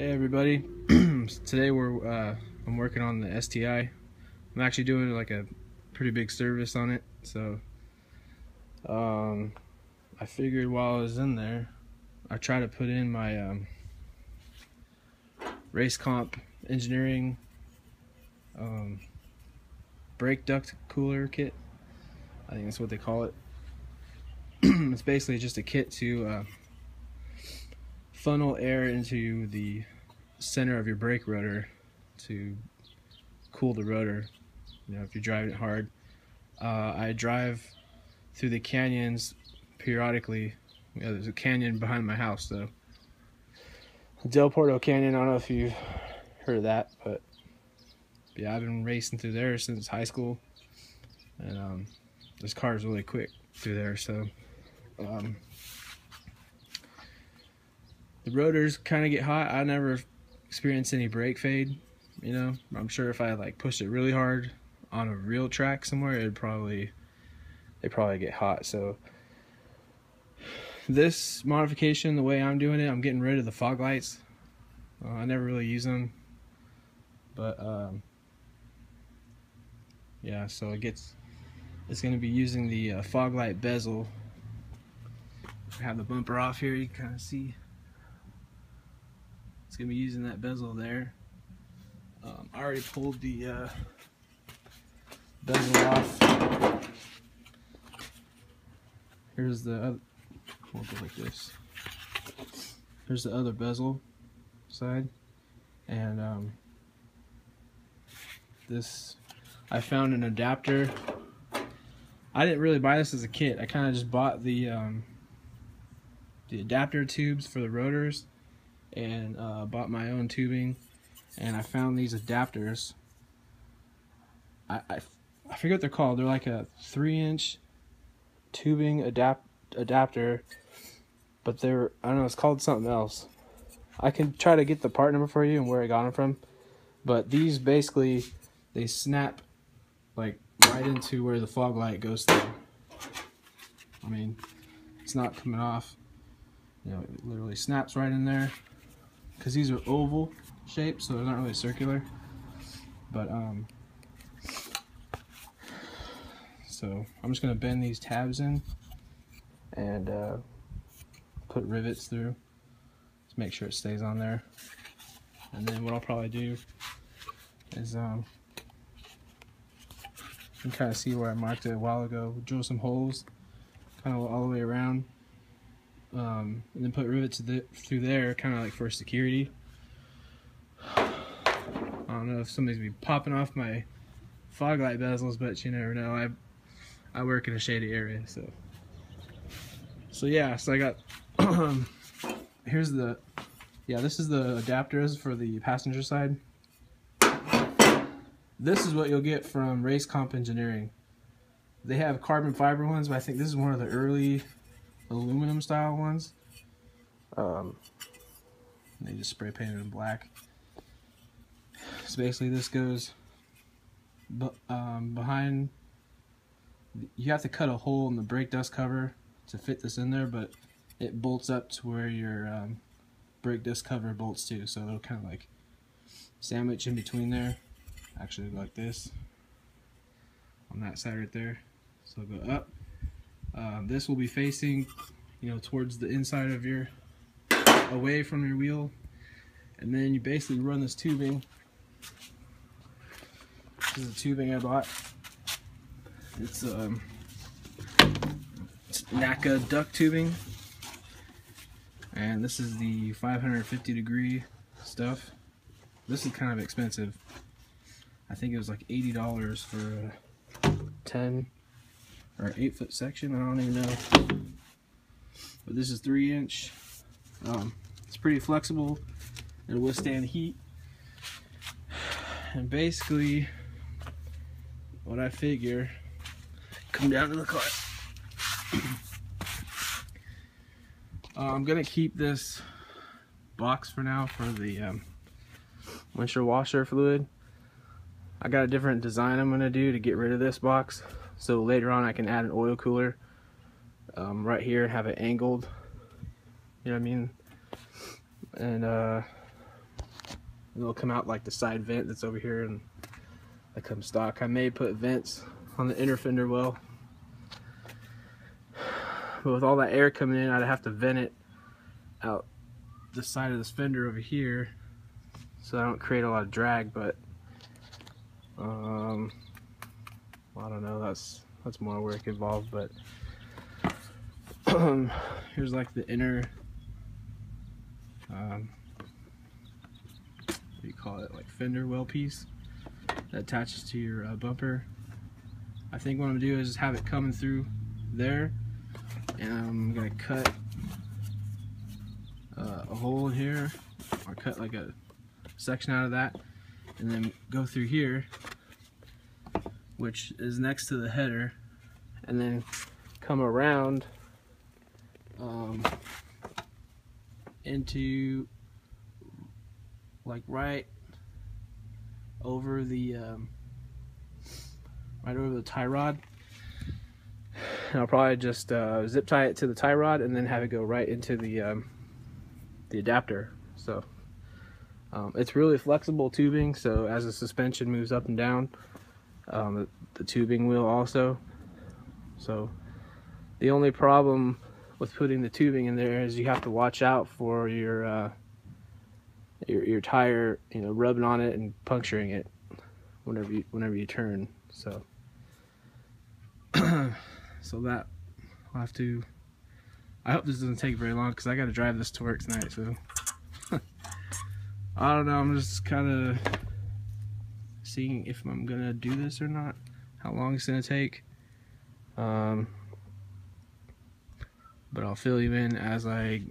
Hey everybody, today I'm working on the STI. I'm actually doing like a pretty big service on it, so I figured while I was in there I try to put in my RaceComp engineering brake duct cooler kit. I think that's what they call it. It's basically just a kit to funnel air into the center of your brake rotor to cool the rotor, you know, if you're driving it hard. I drive through the canyons periodically. There's a canyon behind my house though, Del Porto Canyon. I don't know if you've heard of that, but yeah, I've been racing through there since high school, and this car is really quick through there, so the rotors kind of get hot. I never experienced any brake fade, you know. I'm sure if I like pushed it really hard on a real track somewhere, they'd probably get hot. So this modification, the way I'm doing it, I'm getting rid of the fog lights. I never really use them, but yeah, so it's going to be using the fog light bezel. I have the bumper off here, you can kind of see. It's going to be using that bezel there. I already pulled the bezel off. Here's the other, we'll go like this. Here's the other bezel side, and this, I found an adapter. I didn't really buy this as a kit. I kind of just bought the adapter tubes for the rotors, and bought my own tubing, and I found these adapters. I forget what they're called. They're like a 3-inch tubing adapter, but they're, I don't know, it's called something else. I can try to get the part number for you and where I got them from, but these basically, they snap like right into where the fog light goes through. I mean, it's not coming off, you know, it literally snaps right in there, because these are oval shaped, so they're not really circular. But so I'm just gonna bend these tabs in and put rivets through to make sure it stays on there. And then what I'll probably do is you can kind of see where I marked it a while ago. Drill some holes kind of all the way around, and then put rivets through there, kind of like for security. I don't know if somebody's gonna be popping off my fog light bezels, but you never know. I work in a shady area, so yeah. So I got here's the, yeah, this is the adapters for the passenger side. This is what you'll get from RaceComp Engineering. They have carbon fiber ones, but I think this is one of the early aluminum style ones. They just spray painted in black. So basically this goes behind. You have to cut a hole in the brake dust cover to fit this in there, but it bolts up to where your brake dust cover bolts to, so it'll kind of like sandwich in between there. Actually, like this on that side right there. So it'll go up. This will be facing, you know, towards the inside of your, away from your wheel, and then you basically run this tubing. This is the tubing I bought. It's NACA duct tubing, and this is the 550 degree stuff. This is kind of expensive. I think it was like $80 for a 10 or 8-foot section. I don't even know. But this is 3-inch. It's pretty flexible. It'll withstand heat. And basically, what I figure, come down to the car. I'm gonna keep this box for now for the windshield washer fluid. I got a different design I'm gonna do to get rid of this box, so later on I can add an oil cooler right here and have it angled, you know what I mean? And and it'll come out like the side vent that's over here, and that comes stock. I may put vents on the inner fender well, but with all that air coming in, I'd have to vent it out the side of this fender over here, so I don't create a lot of drag. But well, I don't know, that's more work involved. But here's like the inner what do you call it, like fender well piece that attaches to your bumper. I think what I'm gonna do is just have it coming through there, and I'm gonna cut a hole in here, or cut like a section out of that, and then go through here, which is next to the header, and then come around into like right over the tie rod, and I'll probably just zip tie it to the tie rod and then have it go right into the adapter. So it's really flexible tubing, so as the suspension moves up and down, the tubing will also. So the only problem with putting the tubing in there is you have to watch out for your tire, you know, rubbing on it and puncturing it whenever you turn. So so that I'll have to. I hope this doesn't take very long, because I got to drive this to work tonight. So I don't know. I'm just kind of seeing if I'm gonna do this or not. How long it's gonna take. But I'll fill you in as I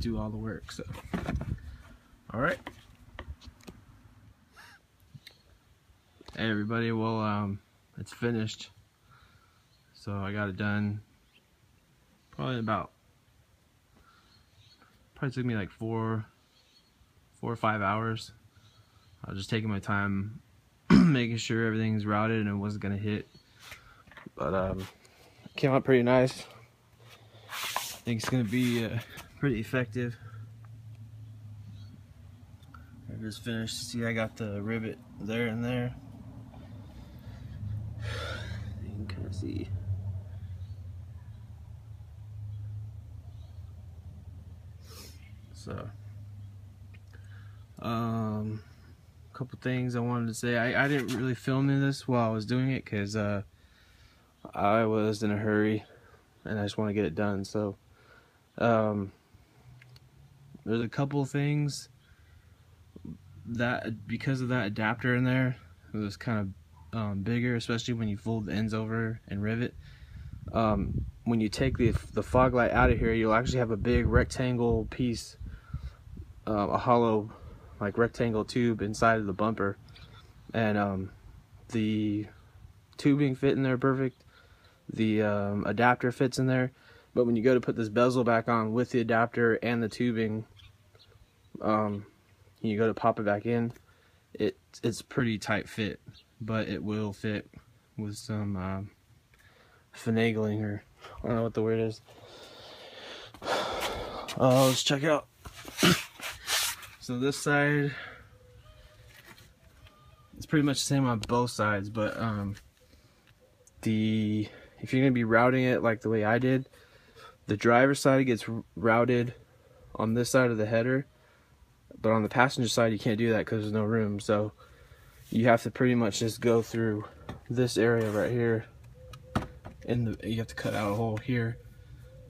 do all the work. So, all right. Hey everybody. Well, it's finished. So I got it done. Probably took me like 4 or 5 hours. I was just taking my time making sure everything's routed and it wasn't gonna hit. But came out pretty nice. I think it's gonna be pretty effective. I just finished. See, I got the rivet there and there. You can kind of see. So, couple things I wanted to say. I didn't really film this while I was doing it, because I was in a hurry and I just want to get it done. So there's a couple things that, because of that adapter in there, it was kind of bigger, especially when you fold the ends over and rivet. When you take the fog light out of here, you'll actually have a big rectangle piece, a hollow like rectangle tube inside of the bumper, and the tubing fit in there perfect. The adapter fits in there, but when you go to put this bezel back on with the adapter and the tubing, you go to pop it back in, it's pretty tight fit, but it will fit with some finagling, or I don't know what the word is. Let's check it out. So this side, it's pretty much the same on both sides, but if you're gonna be routing it like the way I did, the driver's side gets routed on this side of the header, but on the passenger side you can't do that because there's no room. So you have to pretty much just go through this area right here, and you have to cut out a hole here,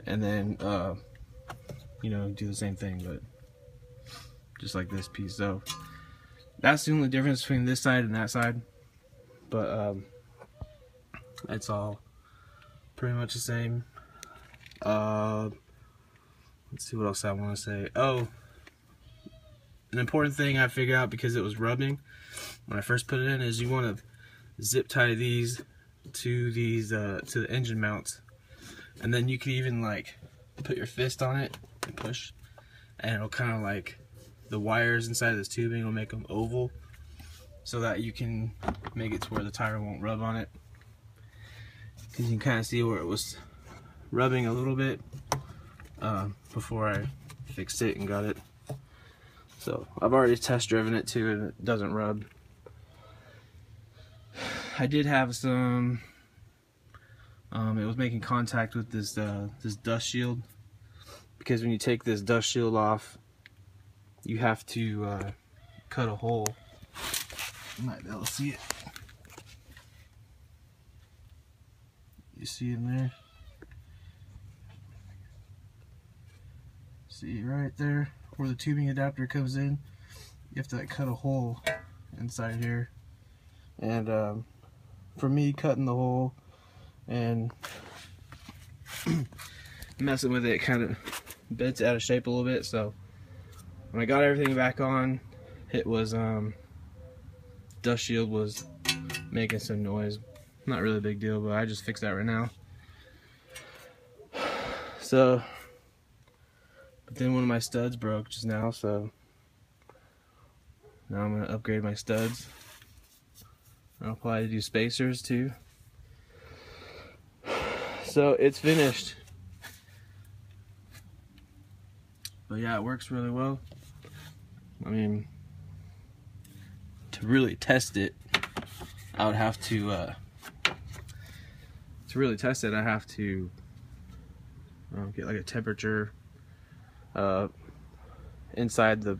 and then you know, do the same thing, but just like this piece. So that's the only difference between this side and that side, but it's all pretty much the same. Let's see what else I want to say. Oh, an important thing I figured out, because it was rubbing when I first put it in, is you want to zip tie these to the engine mounts, and then you can even like put your fist on it and push, and it'll kind of like, the wires inside of this tubing will make them oval, so that you can make it to where the tire won't rub on it. Because you can kind of see where it was rubbing a little bit before I fixed it and got it. So I've already test driven it too, and it doesn't rub. I did have some, it was making contact with this this dust shield, because when you take this dust shield off, you have to cut a hole. You might be able to see it. You see it in there? See right there where the tubing adapter comes in? You have to like cut a hole inside here. And for me, cutting the hole and messing with it kind of bits out of shape a little bit. So when I got everything back on, it was dust shield was making some noise. Not really a big deal, but I just fixed that right now. So, but then one of my studs broke just now, so now I'm gonna upgrade my studs. I'll probably do spacers too. So it's finished. But yeah, it works really well. I mean, to really test it, I would have to really test it, I have to get like a temperature inside the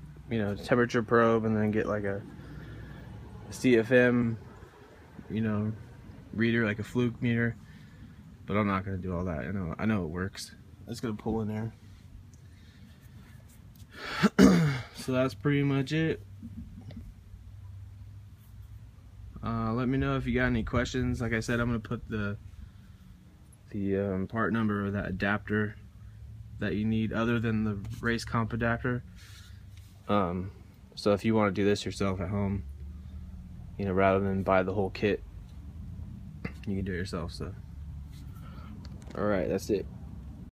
temperature probe, and then get like a CFM reader, like a fluke meter. But I'm not gonna do all that. I know it works. I'm just gonna pull in there. So that's pretty much it. Let me know if you got any questions. Like I said, I'm gonna put the part number of that adapter that you need, other than the RaceComp adapter. So if you want to do this yourself at home, rather than buy the whole kit, you can do it yourself. So, all right, that's it.